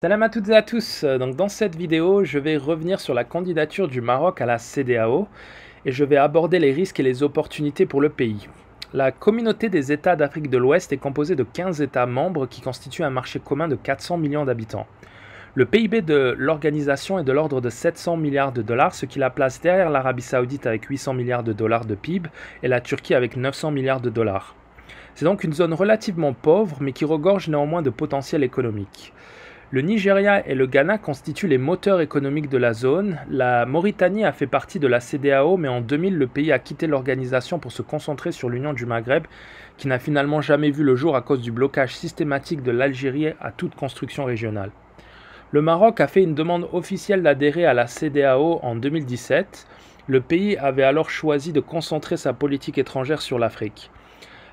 Salam à toutes et à tous. Donc dans cette vidéo, je vais revenir sur la candidature du Maroc à la CEDEAO et je vais aborder les risques et les opportunités pour le pays. La communauté des États d'Afrique de l'Ouest est composée de 15 États membres qui constituent un marché commun de 400 millions d'habitants. Le PIB de l'organisation est de l'ordre de 700 milliards de dollars, ce qui la place derrière l'Arabie Saoudite avec 800 milliards de dollars de PIB et la Turquie avec 900 milliards de dollars. C'est donc une zone relativement pauvre mais qui regorge néanmoins de potentiel économique. Le Nigeria et le Ghana constituent les moteurs économiques de la zone. La Mauritanie a fait partie de la CEDEAO, mais en 2000, le pays a quitté l'organisation pour se concentrer sur l'Union du Maghreb, qui n'a finalement jamais vu le jour à cause du blocage systématique de l'Algérie à toute construction régionale. Le Maroc a fait une demande officielle d'adhérer à la CEDEAO en 2017. Le pays avait alors choisi de concentrer sa politique étrangère sur l'Afrique.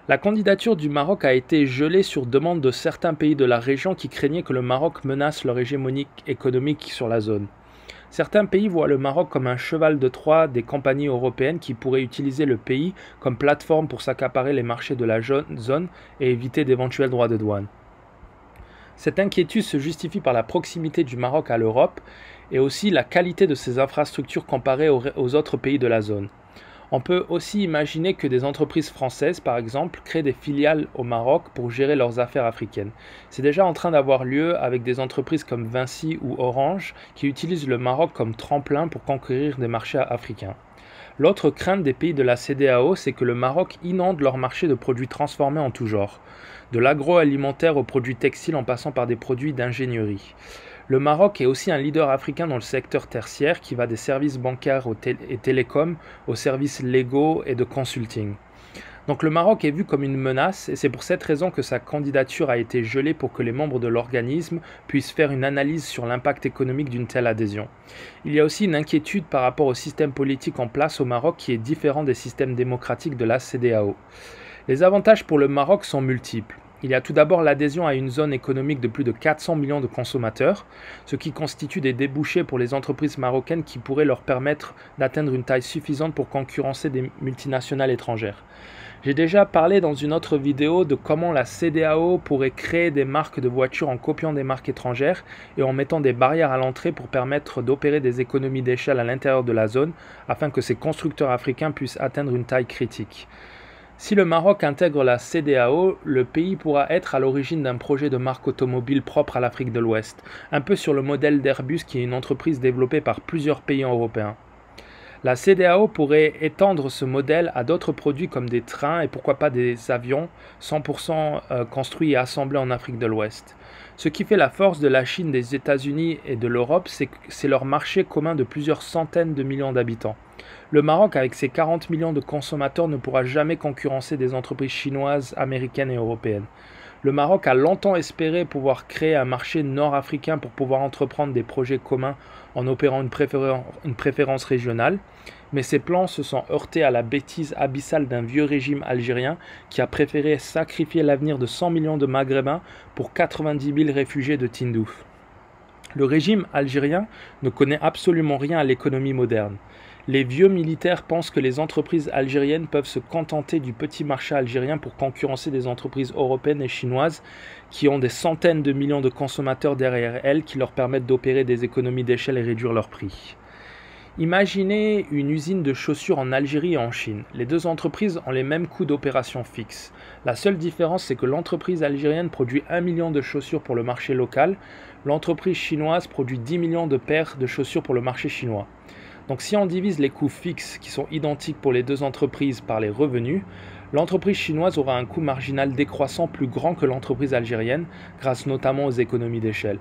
La candidature du Maroc a été gelée sur demande de certains pays de la région qui craignaient que le Maroc menace leur hégémonie économique sur la zone. Certains pays voient le Maroc comme un cheval de Troie des compagnies européennes qui pourraient utiliser le pays comme plateforme pour s'accaparer les marchés de la zone et éviter d'éventuels droits de douane. Cette inquiétude se justifie par la proximité du Maroc à l'Europe et aussi la qualité de ses infrastructures comparées aux autres pays de la zone. On peut aussi imaginer que des entreprises françaises, par exemple, créent des filiales au Maroc pour gérer leurs affaires africaines. C'est déjà en train d'avoir lieu avec des entreprises comme Vinci ou Orange qui utilisent le Maroc comme tremplin pour conquérir des marchés africains. L'autre crainte des pays de la CEDEAO, c'est que le Maroc inonde leur marché de produits transformés en tout genre, de l'agroalimentaire aux produits textiles en passant par des produits d'ingénierie. Le Maroc est aussi un leader africain dans le secteur tertiaire qui va des services bancaires et télécoms aux services légaux et de consulting. Donc le Maroc est vu comme une menace et c'est pour cette raison que sa candidature a été gelée pour que les membres de l'organisme puissent faire une analyse sur l'impact économique d'une telle adhésion. Il y a aussi une inquiétude par rapport au système politique en place au Maroc qui est différent des systèmes démocratiques de la CEDEAO. Les avantages pour le Maroc sont multiples. Il y a tout d'abord l'adhésion à une zone économique de plus de 400 millions de consommateurs, ce qui constitue des débouchés pour les entreprises marocaines qui pourraient leur permettre d'atteindre une taille suffisante pour concurrencer des multinationales étrangères. J'ai déjà parlé dans une autre vidéo de comment la CEDEAO pourrait créer des marques de voitures en copiant des marques étrangères et en mettant des barrières à l'entrée pour permettre d'opérer des économies d'échelle à l'intérieur de la zone afin que ces constructeurs africains puissent atteindre une taille critique. Si le Maroc intègre la CEDEAO, le pays pourra être à l'origine d'un projet de marque automobile propre à l'Afrique de l'Ouest, un peu sur le modèle d'Airbus qui est une entreprise développée par plusieurs pays européens. La CEDEAO pourrait étendre ce modèle à d'autres produits comme des trains et pourquoi pas des avions 100% construits et assemblés en Afrique de l'Ouest. Ce qui fait la force de la Chine, des États-Unis et de l'Europe, c'est leur marché commun de plusieurs centaines de millions d'habitants. Le Maroc, avec ses 40 millions de consommateurs, ne pourra jamais concurrencer des entreprises chinoises, américaines et européennes. Le Maroc a longtemps espéré pouvoir créer un marché nord-africain pour pouvoir entreprendre des projets communs en opérant une préférence régionale, mais ces plans se sont heurtés à la bêtise abyssale d'un vieux régime algérien qui a préféré sacrifier l'avenir de 100 millions de Maghrébins pour 90 000 réfugiés de Tindouf. Le régime algérien ne connaît absolument rien à l'économie moderne. Les vieux militaires pensent que les entreprises algériennes peuvent se contenter du petit marché algérien pour concurrencer des entreprises européennes et chinoises qui ont des centaines de millions de consommateurs derrière elles qui leur permettent d'opérer des économies d'échelle et réduire leurs prix. Imaginez une usine de chaussures en Algérie et en Chine. Les deux entreprises ont les mêmes coûts d'opération fixes. La seule différence, c'est que l'entreprise algérienne produit 1 million de chaussures pour le marché local, l'entreprise chinoise produit 10 millions de paires de chaussures pour le marché chinois. Donc si on divise les coûts fixes qui sont identiques pour les deux entreprises par les revenus, l'entreprise chinoise aura un coût marginal décroissant plus grand que l'entreprise algérienne, grâce notamment aux économies d'échelle.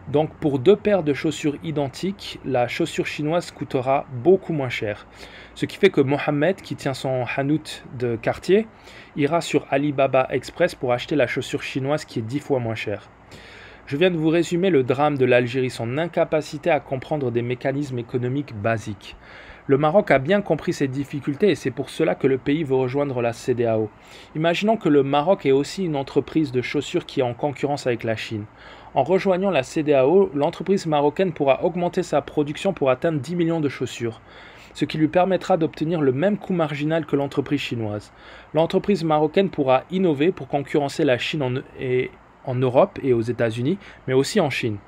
Donc pour deux paires de chaussures identiques, la chaussure chinoise coûtera beaucoup moins cher. Ce qui fait que Mohamed, qui tient son hanout de quartier, ira sur Alibaba Express pour acheter la chaussure chinoise qui est 10 fois moins chère. Je viens de vous résumer le drame de l'Algérie, son incapacité à comprendre des mécanismes économiques basiques. Le Maroc a bien compris ces difficultés et c'est pour cela que le pays veut rejoindre la CEDEAO. Imaginons que le Maroc est aussi une entreprise de chaussures qui est en concurrence avec la Chine. En rejoignant la CEDEAO, l'entreprise marocaine pourra augmenter sa production pour atteindre 10 millions de chaussures, ce qui lui permettra d'obtenir le même coût marginal que l'entreprise chinoise. L'entreprise marocaine pourra innover pour concurrencer la Chine en Europe et aux États-Unis, mais aussi en Chine.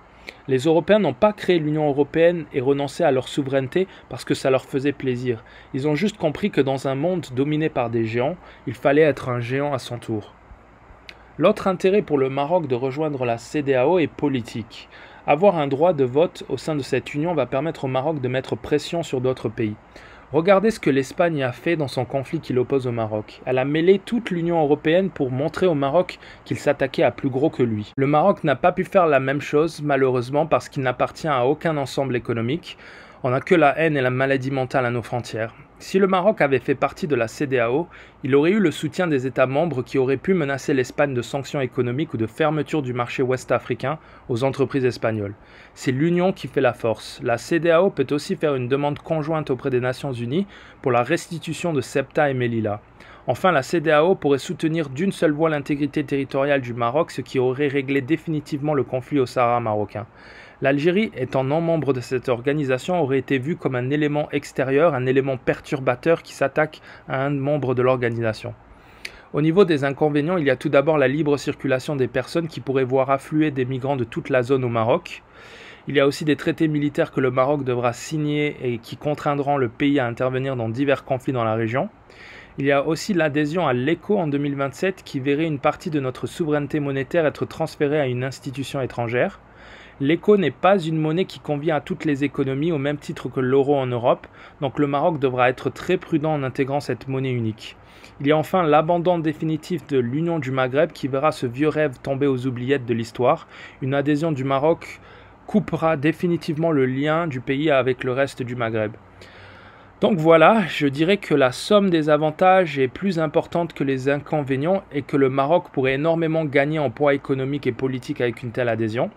Les Européens n'ont pas créé l'Union européenne et renoncé à leur souveraineté parce que ça leur faisait plaisir. Ils ont juste compris que dans un monde dominé par des géants, il fallait être un géant à son tour. L'autre intérêt pour le Maroc de rejoindre la CEDEAO est politique. Avoir un droit de vote au sein de cette union va permettre au Maroc de mettre pression sur d'autres pays. Regardez ce que l'Espagne a fait dans son conflit qui l'oppose au Maroc. Elle a mêlé toute l'Union européenne pour montrer au Maroc qu'il s'attaquait à plus gros que lui. Le Maroc n'a pas pu faire la même chose, malheureusement, parce qu'il n'appartient à aucun ensemble économique. On n'a que la haine et la maladie mentale à nos frontières. Si le Maroc avait fait partie de la CEDEAO, il aurait eu le soutien des États membres qui auraient pu menacer l'Espagne de sanctions économiques ou de fermeture du marché ouest-africain aux entreprises espagnoles. C'est l'union qui fait la force. La CEDEAO peut aussi faire une demande conjointe auprès des Nations Unies pour la restitution de Ceuta et Melilla. Enfin, la CEDEAO pourrait soutenir d'une seule voix l'intégrité territoriale du Maroc, ce qui aurait réglé définitivement le conflit au Sahara marocain. L'Algérie, étant non membre de cette organisation, aurait été vue comme un élément extérieur, un élément perturbateur qui s'attaque à un membre de l'organisation. Au niveau des inconvénients, il y a tout d'abord la libre circulation des personnes qui pourraient voir affluer des migrants de toute la zone au Maroc. Il y a aussi des traités militaires que le Maroc devra signer et qui contraindront le pays à intervenir dans divers conflits dans la région. Il y a aussi l'adhésion à l'ECO en 2027 qui verrait une partie de notre souveraineté monétaire être transférée à une institution étrangère. L'ECO n'est pas une monnaie qui convient à toutes les économies au même titre que l'euro en Europe, donc le Maroc devra être très prudent en intégrant cette monnaie unique. Il y a enfin l'abandon définitif de l'Union du Maghreb qui verra ce vieux rêve tomber aux oubliettes de l'histoire. Une adhésion du Maroc coupera définitivement le lien du pays avec le reste du Maghreb. Donc voilà, je dirais que la somme des avantages est plus importante que les inconvénients et que le Maroc pourrait énormément gagner en poids économique et politique avec une telle adhésion.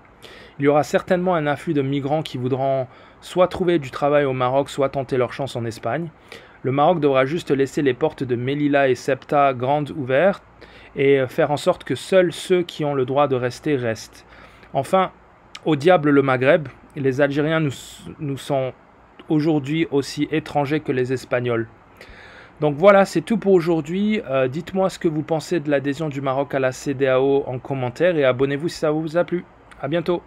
Il y aura certainement un afflux de migrants qui voudront soit trouver du travail au Maroc, soit tenter leur chance en Espagne. Le Maroc devra juste laisser les portes de Melilla et Ceuta grandes ouvertes et faire en sorte que seuls ceux qui ont le droit de rester restent. Enfin, au diable le Maghreb, les Algériens nous sont aujourd'hui aussi étrangers que les Espagnols. Donc voilà, c'est tout pour aujourd'hui. Dites-moi ce que vous pensez de l'adhésion du Maroc à la CEDEAO en commentaire et abonnez-vous si ça vous a plu. À bientôt.